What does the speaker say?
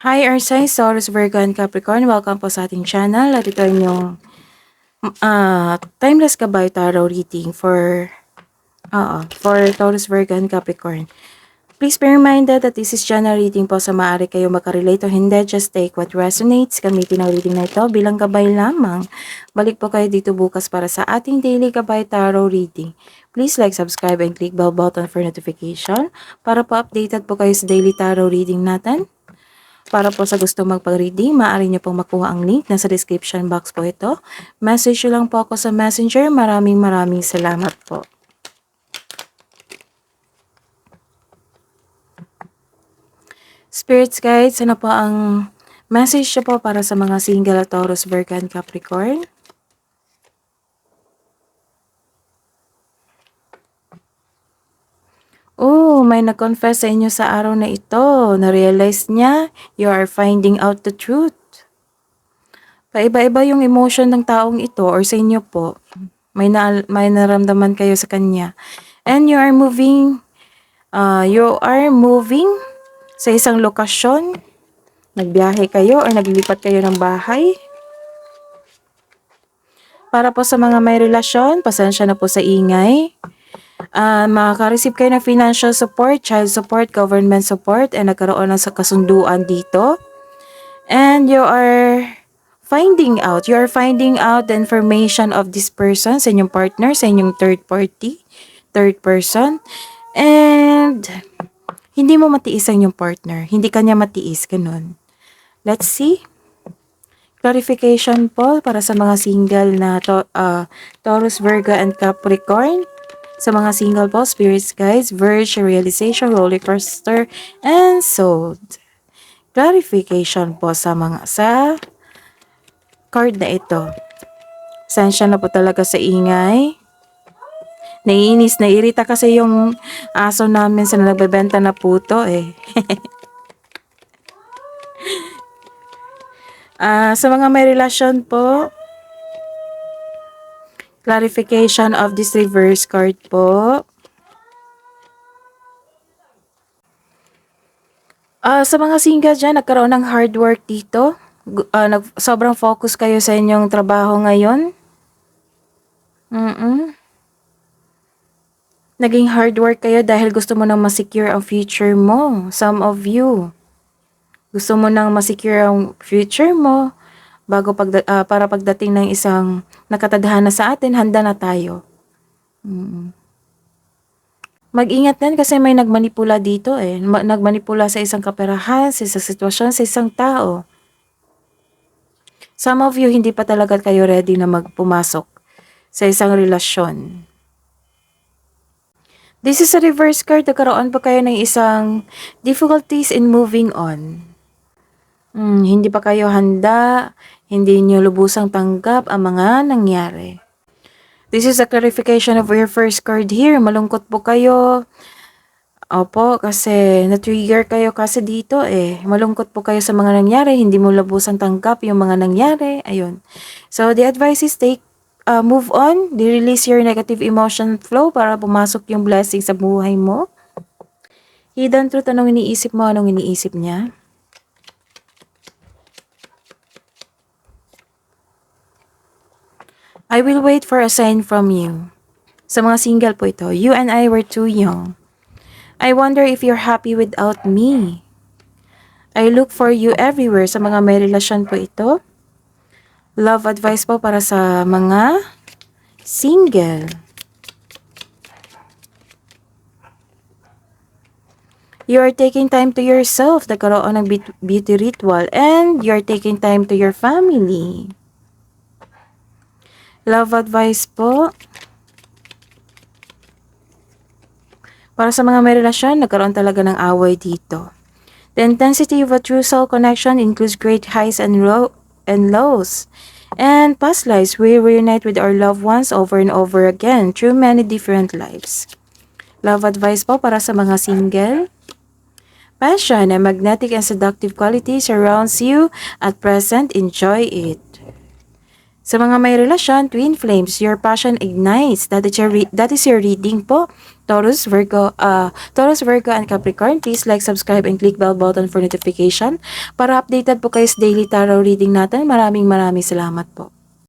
Hi, Earth signs, Taurus, Virgo, and Capricorn. Welcome po sa ating channel. At ito yung Timeless Gabay Tarot reading for Taurus, Virgo, and Capricorn. Please be reminded that this is general reading po, sa maaari kayo makarelate o hindi. Just take what resonates. Gamitin ang reading na ito bilang gabay lamang. Balik po kayo dito bukas para sa ating daily Gabay Tarot reading. Please like, subscribe, and click bell button for notification para po updated po kayo sa daily tarot reading natin. Para po sa gusto magpag-reading, maaari niyo pong makuha ang link. Nasa description box po ito. Message lang po ako sa Messenger. Maraming salamat po. Spirits guides, ano po ang message niyo po para sa mga single at Taurus, Virgo, and Capricorn? Oh, may nag-confess sa inyo sa araw na ito. Na-realize niya, you are finding out the truth. Paiba-iba yung emotion ng taong ito or sa inyo po. May naramdaman kayo sa kanya. And you are moving sa isang lokasyon. Nagbiyahe kayo or naglilipat kayo ng bahay. Para po sa mga may relasyon, pasensya na po sa ingay. Makaka-receive kayo ng financial support, child support, government support, and nagkaroon ng kasunduan dito. And you are finding out the information of this person sa inyong partner, sa inyong third person. And hindi mo matiis ang inyong partner. Hindi kanya matiis, ganun. Let's see. Clarification po para sa mga single na Taurus, Virgo, and Capricorn. Sa mga single po, spirits, guides, verge, realization, roller coaster, and sold. Clarification po sa card na ito. Sensya na po talaga sa ingay. Naiinis, naiirita kasi yung aso namin sa nagbebenta na puto eh. Sa mga may relasyon po, clarification of this reverse card po. Sa mga single dyan, nagkaroon ng hard work dito. Sobrang focus kayo sa inyong trabaho ngayon. Naging hard work kayo dahil gusto mo nang masecure ang future mo. Some of you. Gusto mo nang masecure ang future mo para pagdating ng isang nakatadhana sa atin, handa na tayo. Mag-ingat din kasi may nagmanipula dito eh. Nagmanipula sa isang kaperahan, sa isang sitwasyon, sa isang tao. Some of you, hindi pa talaga kayo ready na magpumasok sa isang relasyon. This is a reverse card. Nagkaroon pa kayo ng isang difficulties in moving on. Hindi pa kayo handa, hindi nyo lubusang tanggap ang mga nangyari. This is a clarification of your first card here. Malungkot po kayo. Opo, kasi na-trigger kayo kasi dito eh. Malungkot po kayo sa mga nangyari, hindi mo lubusang tanggap yung mga nangyari. Ayun. So, the advice is move on, release your negative emotion flow para pumasok yung blessing sa buhay mo. Hidden truth, anong iniisip mo, anong iniisip niya? I will wait for a sign from you. Sa mga single po ito, you and I were too young. I wonder if you're happy without me. I look for you everywhere. Sa mga may relasyon po ito. Love advice po para sa mga single. You are taking time to yourself. Nagkaroon ng beauty ritual. And you're taking time to your family. Love advice po. Para sa mga may relasyon, nagkaroon talaga ng away dito. The intensity of a true soul connection includes great highs and lows. And past lives, we reunite with our loved ones over and over again through many different lives. Love advice po para sa mga single. Passion and magnetic and seductive quality surrounds you at present. Enjoy it. Sa mga may relasyon, twin flames, your passion ignites. That is your reading po. Taurus, Virgo, and Capricorn, please like, subscribe, and click bell button for notification para updated po kayo sa daily tarot reading natin. Maraming salamat po.